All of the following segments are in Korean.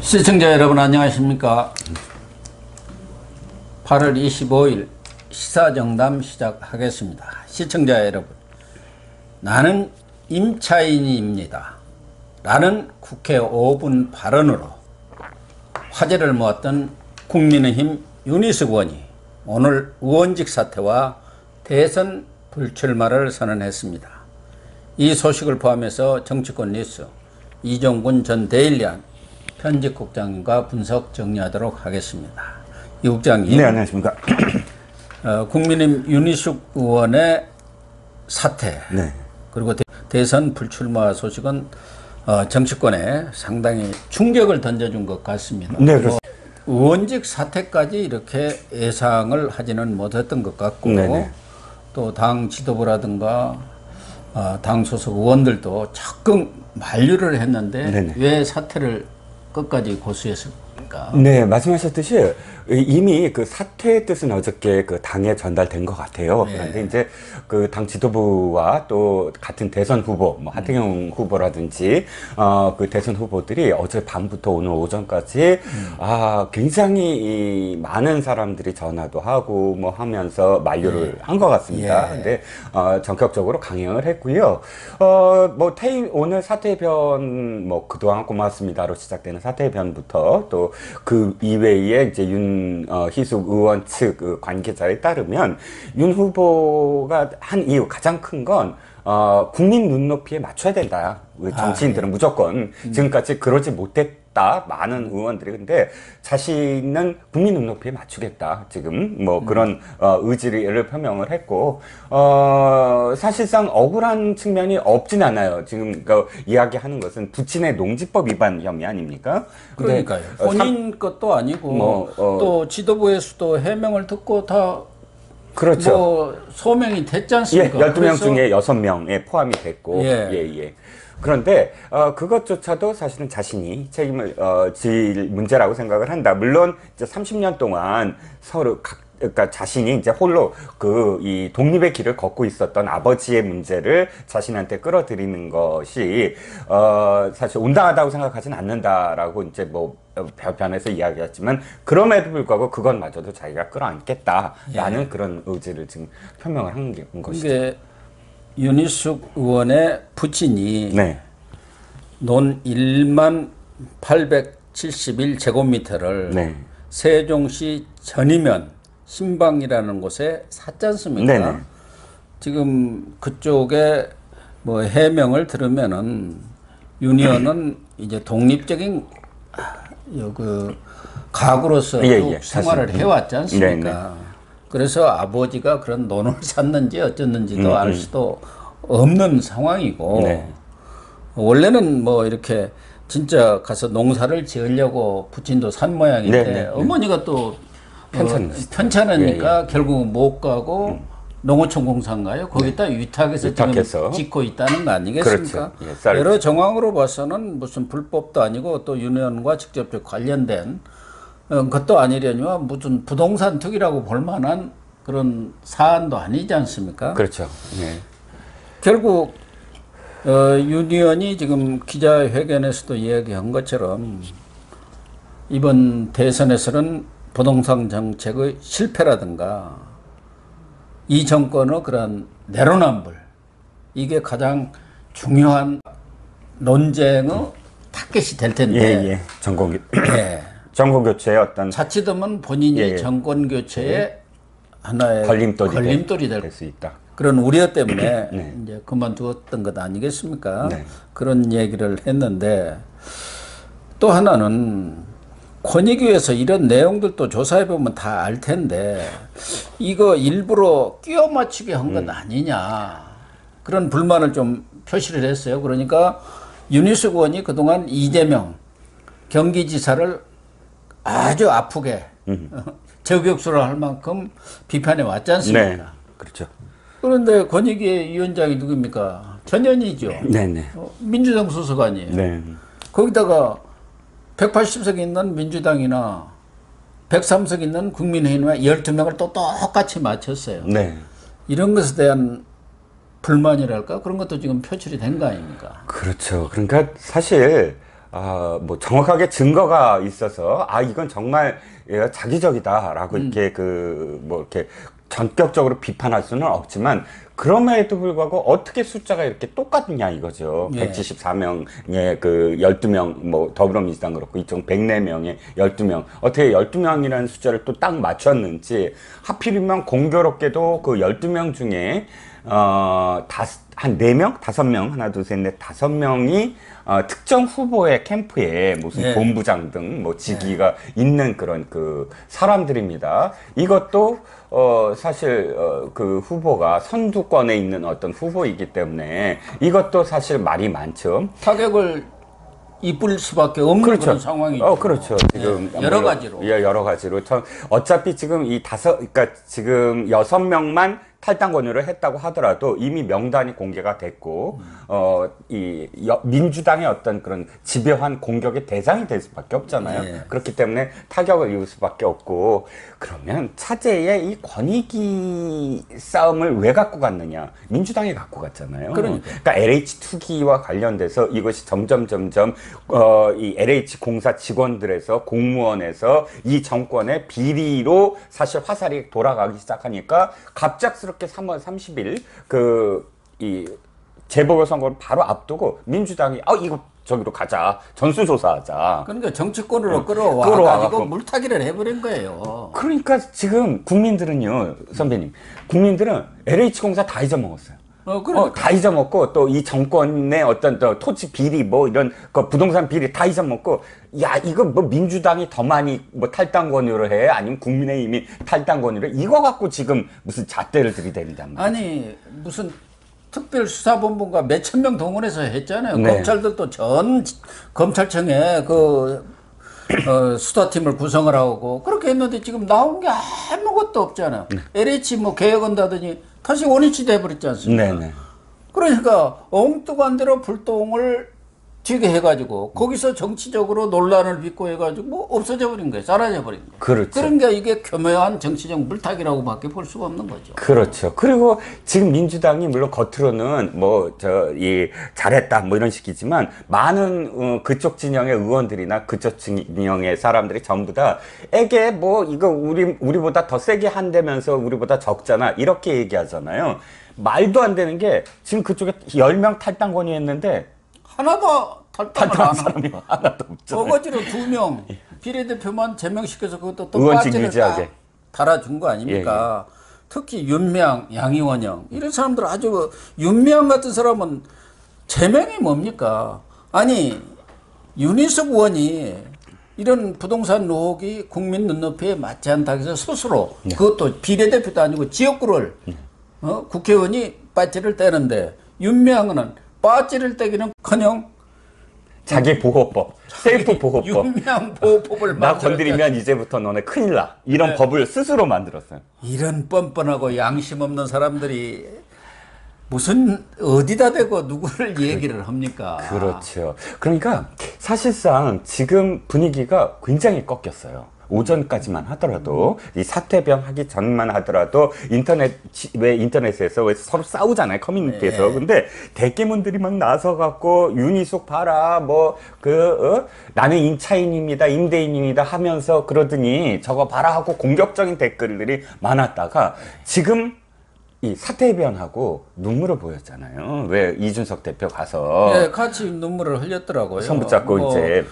시청자 여러분 안녕하십니까. 8월 25일 시사정담 시작하겠습니다. 시청자 여러분, 나는 임차인입니다 라는 국회 5분 발언으로 화제를 모았던 국민의힘 윤희숙 의원이 오늘 의원직 사퇴와 대선 불출마를 선언했습니다. 이 소식을 포함해서 정치권 뉴스 이종군 전 데일리안 편집국장님과 분석 정리하도록 하겠습니다. 이 국장님. 네, 안녕하십니까. 국민의힘 윤희숙 의원의 사퇴, 네. 그리고 대선 불출마 소식은 정치권에 상당히 충격을 던져준 것 같습니다. 네, 그렇습니다. 의원직 사퇴까지 이렇게 예상을 하지는 못했던 것 같고, 네네. 또 당 지도부라든가 당 소속 의원들도 적극 만류를 했는데 네네. 왜 사퇴를 끝까지 고수했습니까? 네, 말씀하셨듯이 이미 그 사퇴의 뜻은 어저께 그 당에 전달된 것 같아요. 네. 그런데 이제 그 당 지도부와 또 같은 대선 후보, 뭐 하태경 후보라든지 그 대선 후보들이 어제 밤부터 오늘 오전까지 굉장히 많은 사람들이 전화도 하고 뭐 하면서 만류를 한 것 같습니다. 예. 근데 전격적으로 강행을 했고요. 뭐 오늘 사퇴변 뭐 그동안 고맙습니다로 시작되는 사퇴변부터 또 그 이외에 이제 희숙 의원 측 그 관계자에 따르면 윤 후보가 한 이유 가장 큰 건 국민 눈높이에 맞춰야 된다. 정치인들은 무조건 지금까지 그러지 못했다. 많은 의원들이. 근데 자신은 국민 눈높이에 맞추겠다. 지금 뭐 그런 의지를 표명을 했고 사실상 억울한 측면이 없진 않아요. 지금 이야기하는 것은 부친의 농지법 위반 혐의 아닙니까? 근데 그러니까요. 본인 것도 아니고 또 지도부에서도 해명을 듣고 다 그렇죠. 뭐 소명이 됐지 않습니까? 12명 중에 6명에 포함이 됐고. 예. 그런데 그것조차도 사실은 자신이 책임을 질 문제라고 생각을 한다. 물론 이제 30년 동안 서로 그러니까 자신이 이제 홀로 이 독립의 길을 걷고 있었던 아버지의 문제를 자신한테 끌어들이는 것이 사실 온당하다고 생각하진 않는다라고 이제 뭐 변에서 이야기했지만 그럼에도 불구하고 그것마저도 자기가 끌어안겠다라는 그런 의지를 지금 표명을 한 것이죠. 이게 윤희숙 의원의 부친이 논 1만 871제곱미터를 세종시 전이면 신방이라는 곳에 샀지 않습니까? 지금 그쪽에 뭐 해명을 들으면은 윤 의원은 이제 독립적인 가구로서 생활을 해왔지 않습니까? 그래서 아버지가 그런 논을 샀는지 어쨌는지도 알 수도 없는 상황이고, 원래는 뭐 이렇게 진짜 가서 농사를 지으려고 부친도 산 모양인데 어머니가 또 편찮으니까 결국은 못 가고 농어촌 공사인가요? 거기다 위탁해서 지금 짓고 있다는 거 아니겠습니까? 그렇죠. 여러 정황으로 봐서는 무슨 불법도 아니고 또 윤 의원과 직접적 관련된 것도 아니려니와 무슨 부동산 투기라고 볼 만한 그런 사안도 아니지 않습니까? 그렇죠. 결국 윤 의원이 지금 기자회견에서도 이야기한 것처럼 이번 대선에서는 부동산 정책의 실패라든가 이 정권의 그런 내로남불, 이게 가장 중요한 논쟁의 타겟이 될 텐데 정권 교체의 어떤 자칫하면 본인이 정권 교체의 하나의 걸림돌이 될 수 있다. 그런 우려 때문에 이제 그만두었던 것 아니겠습니까? 그런 얘기를 했는데, 또 하나는 권익위에서 이런 내용들도 조사해 보면 다 알 텐데 이거 일부러 끼워 맞추게 한 것 아니냐, 그런 불만을 좀 표시를 했어요. 그러니까 윤희숙 의원이 그동안 이재명 경기지사를 아주 아프게 저격수를 할 만큼 비판해 왔지 않습니까? 그렇죠. 그런데 권익위 위원장이 누굽니까? 전현희죠. 민주당 소속 아니에요. 거기다가 180석 있는 민주당이나 103석 있는 국민의힘에 12명을 또 똑같이 맞췄어요. 이런 것에 대한 불만이랄까? 그런 것도 지금 표출이 된 거 아닙니까? 그렇죠. 그러니까 사실 뭐 정확하게 증거가 있어서 이건 정말 자기적이다라고 이렇게 이렇게 전격적으로 비판할 수는 없지만 그럼에도 불구하고 어떻게 숫자가 이렇게 똑같냐 이거죠. 예. 174명의 그 12명 뭐 더불어민주당 그렇고 이쪽 104명의 12명 어떻게 12명이라는 숫자를 또 딱 맞췄는지 하필이면 공교롭게도 그 12명 중에 한 4명? 5명? 하나, 둘, 셋, 넷, 5명이 특정 후보의 캠프에 무슨 예. 본부장 등 뭐 직위가 있는 그런 그 사람들입니다. 이것도 사실 그 후보가 선두권에 있는 어떤 후보이기 때문에 이것도 사실 말이 많죠. 타격을 입을 수밖에 없는 그렇죠. 그런 상황이죠. 그렇죠. 지금 여러 가지로. 예, 여러 가지로. 어차피 지금 그러니까 지금 6명만 탈당 권유를 했다고 하더라도 이미 명단이 공개가 됐고, 민주당의 어떤 그런 집요한 공격의 대상이 될 수밖에 없잖아요. 예. 그렇기 때문에 타격을 입을 수밖에 없고, 그러면 차제의 이 권익위 싸움을 왜 갖고 갔느냐? 민주당이 갖고 갔잖아요. 그러니까 LH 투기와 관련돼서 이것이 점점 이 LH 공사 직원들에서 공무원에서 이 정권의 비리로 사실 화살이 돌아가기 시작하니까 갑작스럽게 3월 30일 이 재보궐선거를 바로 앞두고 민주당이 이거 저기로 가자 전수조사하자. 그러니까 정치권으로 끌어와가지고 물타기를 해버린 거예요. 그러니까 지금 국민들은요, 선배님, 국민들은 LH공사 다 잊어먹었어요. 그러니까. 다 잊어먹고 또 이 정권의 어떤 또 토지 비리 뭐 이런 그 부동산 비리 다 잊어먹고 이거 뭐 민주당이 더 많이 뭐 탈당 권유를 해 아니면 국민의힘이 탈당 권유를 이거 갖고 지금 무슨 잣대를 들이댄단 말이야. 아니 무슨 특별수사본부가 몇천 명 동원해서 했잖아요. 네. 검찰들도 전 검찰청에 수사팀을 구성을 하고 그렇게 했는데 지금 나온 게 아무것도 없잖아요. LH 뭐 개혁한다더니 다시 원위치 돼버렸지 않습니까? 네네. 그러니까 엉뚱한 대로 불똥을 튀게 해가지고 거기서 정치적으로 논란을 빚고 해가지고 뭐 없어져 버린 거예요. 사라져 버린 거예요. 그렇죠. 그러니까 이게 교묘한 정치적 물타기라고밖에 볼 수가 없는 거죠. 그렇죠. 그리고 지금 민주당이 물론 겉으로는 잘했다 뭐 이런 식이지만 많은 그쪽 진영의 의원들이나 그쪽 진영의 사람들이 전부 다 에게 뭐 이거 우리보다 더 세게 한다면서 우리보다 적잖아 이렇게 얘기하잖아요. 말도 안 되는 게 지금 그쪽에 10명 탈당 권유했는데 하나도 탈당을 안 하고 사람이 하나도 없죠. 어거지로 2명 비례대표만 제명시켜서 그것도 또 의원직 빠지를 유지하게. 딱 달아준 거 아닙니까? 특히 윤명, 양이원영 이런 사람들 아주 윤명 같은 사람은 제명이 뭡니까? 아니 윤희숙 의원이 이런 부동산 의혹이 국민 눈높이에 맞지 않다 해서 스스로 그것도 비례대표도 아니고 지역구를 국회의원이 빠지를 떼는데 윤명은 빠지를 떼기는커녕 자기 보호법, 셀프 보호법. 윤명 보호법을 나 만들었다. 건드리면 이제부터 너네 큰일 나. 이런 법을 스스로 만들었어요. 이런 뻔뻔하고 양심 없는 사람들이 무슨 어디다 대고 누구를 얘기를 합니까? 그렇죠. 그러니까 사실상 지금 분위기가 굉장히 꺾였어요. 오전까지만 하더라도 이 사퇴변 하기 전만 하더라도 인터넷에서 왜 서로 싸우잖아요 커뮤니티에서. 근데 대깨문들이 막 나서 갖고 윤희숙 봐라 나는 임차인입니다 임대인입니다 하면서 그러더니 저거 봐라 하고 공격적인 댓글들이 많았다가 지금 이 사퇴변하고 눈물을 보였잖아요. 왜 이준석 대표 가서 네, 같이 눈물을 흘렸더라고요. 손 붙잡고 이제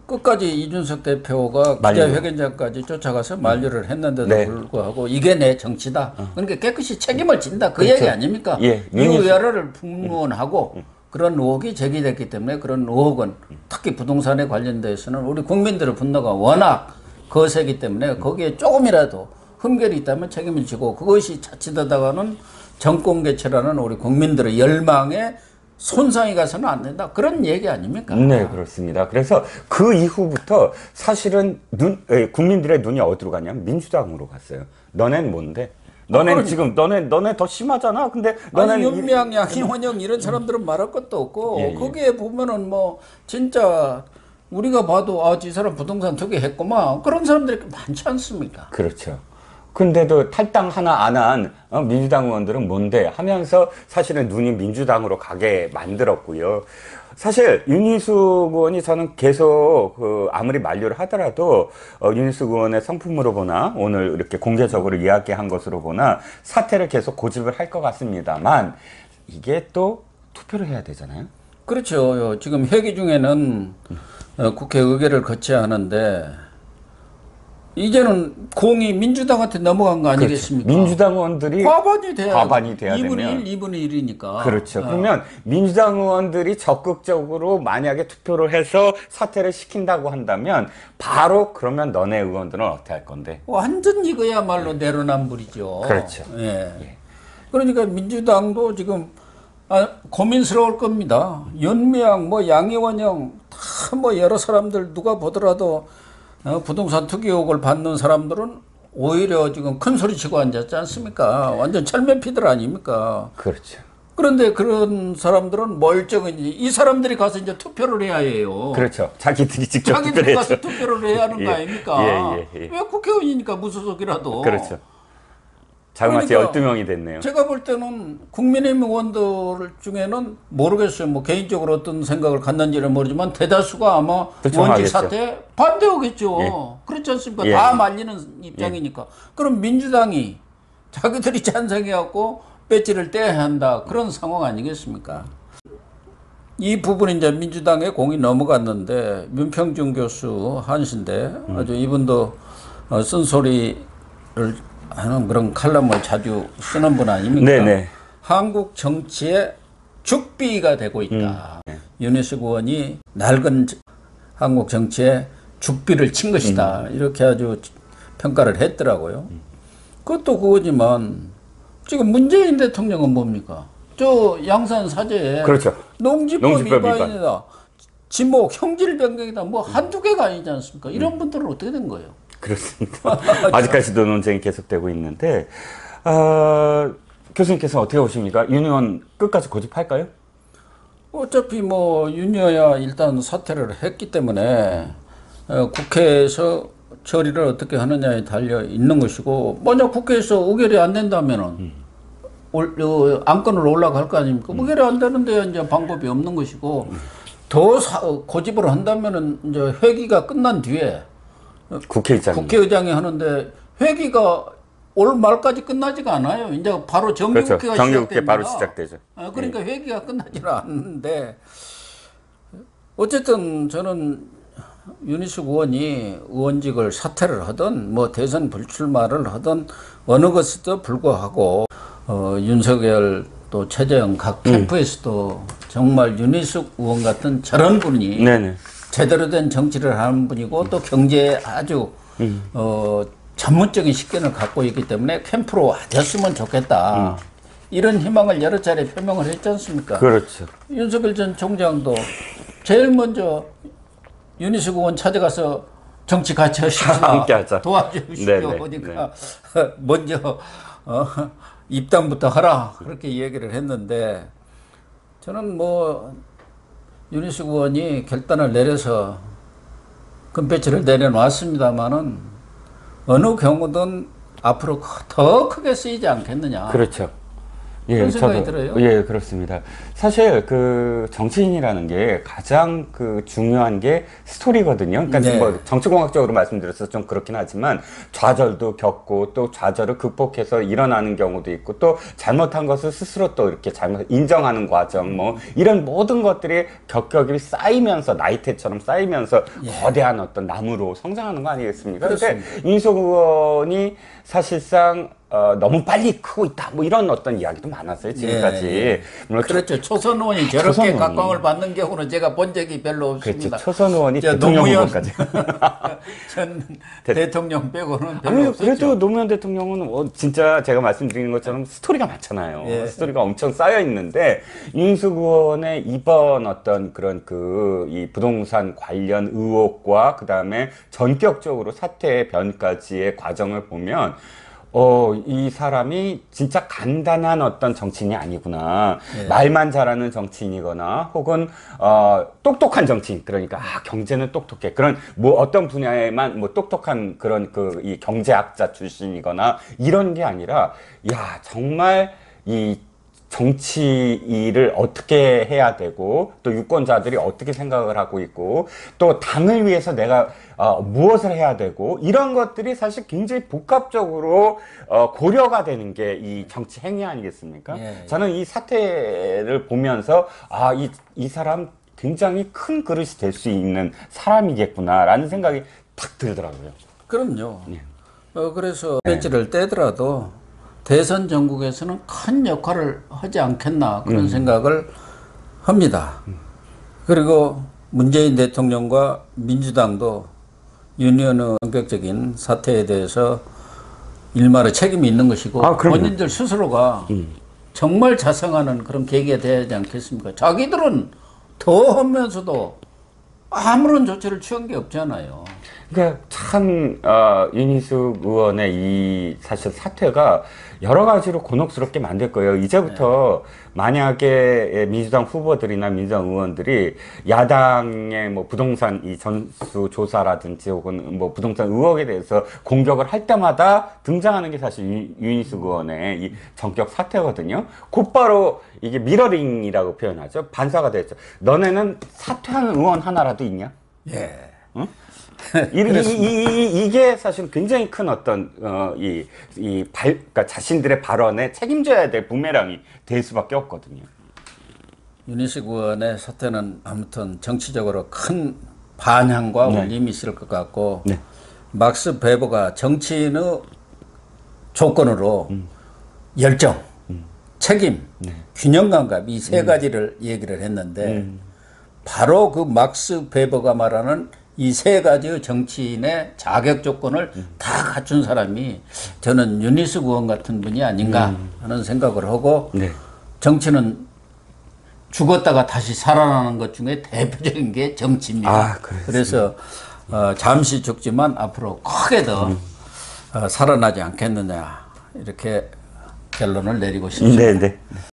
끝까지 이준석 대표가 기자회견장까지 쫓아가서 만류를 했는데도 불구하고 이게 내 정치다. 그러니까 깨끗이 책임을 진다. 그 얘기 아닙니까? 이유야를 풍문하고 그런 의혹이 제기됐기 때문에 그런 의혹은 특히 부동산에 관련돼서는 우리 국민들의 분노가 워낙 거세기 때문에 거기에 조금이라도 흠결이 있다면 책임을 지고 그것이 자칫하다가는 정권 개최라는 우리 국민들의 열망에 손상이 가서는 안 된다. 그런 얘기 아닙니까? 네, 그렇습니다. 그래서 그 이후부터 사실은 국민들의 눈이 어디로 가냐면 민주당으로 갔어요. 너넨 뭔데? 너넨 지금 너네 더 심하잖아. 근데 너넨 윤미향, 양이원영 이런 사람들은 말할 것도 없고 거기에 보면은 뭐 진짜 우리가 봐도 이 사람 부동산 투기 했구만. 그런 사람들이 많지 않습니까? 그렇죠. 근데도 탈당 하나 안 한 민주당 의원들은 뭔데 하면서 사실은 눈이 민주당으로 가게 만들었고요. 사실 윤희숙 의원이 저는 계속 아무리 만류를 하더라도 윤희숙 의원의 성품으로 보나 오늘 이렇게 공개적으로 이야기한 것으로 보나 사퇴를 계속 고집을 할 것 같습니다만 이게 또 투표를 해야 되잖아요. 그렇죠. 지금 회기 중에는 국회 의결을 거쳐야 하는데 이제는 공이 민주당한테 넘어간 거 아니겠습니까? 그렇죠. 민주당 의원들이 과반이 돼야 2분의 1, 2분의 1이니까. 그렇죠. 그러면 민주당 의원들이 적극적으로 만약에 투표를 해서 사퇴를 시킨다고 한다면 바로 그러면 너네 의원들은 어떻게 할 건데? 완전 이거야말로 내로남불이죠. 그렇죠. 예. 그러니까 민주당도 지금 고민스러울 겁니다. 윤미향, 뭐 양이원영 다 뭐 여러 사람들 누가 보더라도 부동산 투기 의혹을 받는 사람들은 오히려 지금 큰 소리 치고 앉았지 않습니까? 완전 철면피들 아닙니까? 그렇죠. 그런데 그런 사람들은 멀쩡히 이 사람들이 가서 이제 투표를 해야 해요. 그렇죠. 자기들이 직접 자기들이 가서 투표를 해야 하는 거 아닙니까? 예. 왜 국회의원이니까 무소속이라도. 그렇죠. 자그마치 그러니까 12명이 됐네요. 제가 볼 때는 국민의힘 의원들 중에는 모르겠어요. 뭐 개인적으로 어떤 생각을 갖는지는 모르지만 대다수가 아마 원직 사퇴 반대하겠죠. 예. 그렇지 않습니까? 예. 다 말리는 입장이니까. 그럼 민주당이 자기들이 찬성해갖고 배지를 떼야 한다. 그런 상황 아니겠습니까? 이 부분이 이제 민주당의 공이 넘어갔는데 윤평준 교수 한신대 아주 이분도 쓴소리를 하는 그런 칼럼을 자주 쓰는 분 아닙니까? 네네. 한국 정치의 죽비가 되고 있다. 윤희숙 의원이 낡은 한국 정치에 죽비를 친 것이다. 이렇게 아주 평가를 했더라고요. 그것도 그거지만 지금 문재인 대통령은 뭡니까? 저 양산 사제에 그렇죠. 농지법 위반이다. 지목, 형질 변경이다. 뭐 한두 개가 아니지 않습니까? 이런 분들은 어떻게 된 거예요? 그렇습니다. 아직까지도 논쟁이 계속되고 있는데 교수님께서 어떻게 보십니까? 윤 의원 끝까지 고집할까요? 어차피 뭐 윤여야 일단 사퇴를 했기 때문에 국회에서 처리를 어떻게 하느냐에 달려 있는 것이고 만약 국회에서 의결이 안 된다면은 안건으로 올라갈 거 아닙니까? 의결이 안 되는데 이제 방법이 없는 것이고 더 고집을 한다면은 이제 회기가 끝난 뒤에 국회의장이 하는데 회기가 올 말까지 끝나지가 않아요. 이제 바로 정기국회가 그렇죠. 정기국회 바로 시작되죠. 그러니까 회기가 끝나지는 않는데 어쨌든 저는 윤희숙 의원이 의원직을 사퇴를 하든 뭐 대선 불출마를 하든 어느 것에도 불구하고 윤석열 또 최재형 각 캠프에서도 정말 윤희숙 의원 같은 저런 분이 네네. 제대로 된 정치를 하는 분이고 또 경제에 아주 전문적인 식견을 갖고 있기 때문에 캠프로 와줬으면 좋겠다. 이런 희망을 여러 차례 표명을 했지 않습니까? 그렇죠. 윤석열 전 총장도 제일 먼저 윤희숙 의원 찾아가서 정치 같이 하시자. 함께 하자. 도와주시오. 그러니까 먼저 입당부터 하라. 그렇게 얘기를 했는데 저는 뭐 윤희숙 의원이 결단을 내려서 금배지를 내려놨습니다만은 어느 경우든 앞으로 더 크게 쓰이지 않겠느냐. 그렇죠. 그런 생각이 들어요. 예, 그렇습니다. 사실 그 정치인이라는 게 가장 그 중요한 게 스토리거든요. 그러니까 네. 뭐 정치공학적으로 말씀드려서 좀 그렇긴 하지만 좌절도 겪고 또 좌절을 극복해서 일어나는 경우도 있고 또 잘못한 것을 스스로 또 이렇게 잘못 인정하는 과정 뭐 이런 모든 것들이 격격이 쌓이면서 나이테처럼 쌓이면서 거대한 어떤 나무로 성장하는 거 아니겠습니까? 그런데 윤희숙 의원이 사실상 너무 빨리 크고 있다. 뭐 이런 어떤 이야기도 많았어요. 지금까지. 물론 그렇죠. 초선 의원이 저렇게 각광을 받는 경우는 제가 본 적이 별로 없습니다. 그렇죠. 초선 의원이 대통령 후보까지. 전 대통령 빼고는 별로 아니, 없었죠. 그래도 노무현 대통령은 진짜 제가 말씀드린 것처럼 스토리가 많잖아요. 예. 스토리가 엄청 쌓여 있는데 윤희숙 의원의 이번 어떤 그런 이 부동산 관련 의혹과 그 다음에 전격적으로 사퇴 변까지의 과정을 보면 이 사람이 진짜 간단한 어떤 정치인이 아니구나. 예. 말만 잘하는 정치인이거나 혹은 똑똑한 정치인. 그러니까 경제는 똑똑해. 그런 뭐 어떤 분야에만 뭐 똑똑한 그런 이 경제학자 출신이거나 이런 게 아니라 야, 정말 이 정치 일을 어떻게 해야 되고 또 유권자들이 어떻게 생각을 하고 있고 또 당을 위해서 내가 무엇을 해야 되고 이런 것들이 사실 굉장히 복합적으로 고려가 되는 게 이 정치 행위 아니겠습니까? 예. 저는 이 사태를 보면서 이 사람 굉장히 큰 그릇이 될 수 있는 사람이겠구나라는 생각이 탁 들더라고요. 그럼요. 예. 그래서 배지를 떼더라도 대선 전국에서는 큰 역할을 하지 않겠나 그런 생각을 합니다. 그리고 문재인 대통령과 민주당도 윤리현의 본격적인 사태에 대해서 일말의 책임이 있는 것이고 그럼요. 본인들 스스로가 정말 자성하는 그런 계기가 돼야 하지 않겠습니까? 자기들은 더 하면서도 아무런 조치를 취한 게 없잖아요. 그러니까 참 윤희숙 의원의 이 사실 사퇴가 여러 가지로 곤혹스럽게 만들 거예요. 이제부터 만약에 민주당 후보들이나 민주당 의원들이 야당의 뭐 부동산 이 전수 조사라든지 혹은 뭐 부동산 의혹에 대해서 공격을 할 때마다 등장하는 게 사실 윤희숙 의원의 이 전격 사퇴거든요. 곧바로 이게 미러링이라고 표현하죠. 반사가 됐죠. 너네는 사퇴하는 의원 하나라도 있냐? 예. 응? 이게 사실 굉장히 큰 어떤 그러니까 자신들의 발언에 책임져야 될 부메랑이 될 수밖에 없거든요. 윤희숙 의원의 사태는 아무튼 정치적으로 큰 반향과 울림이 있을 것 같고 네. 막스 베버가 정치인의 조건으로 열정, 책임, 균형감각 이 세 가지를 얘기를 했는데 바로 그 막스 베버가 말하는 이 세 가지의 정치인의 자격 조건을 다 갖춘 사람이 저는 윤희숙 의원 같은 분이 아닌가 하는 생각을 하고 정치는 죽었다가 다시 살아나는 것 중에 대표적인 게 정치입니다. 그래서 잠시 죽지만 앞으로 크게 더 살아나지 않겠느냐 이렇게 결론을 내리고 싶습니다. 네.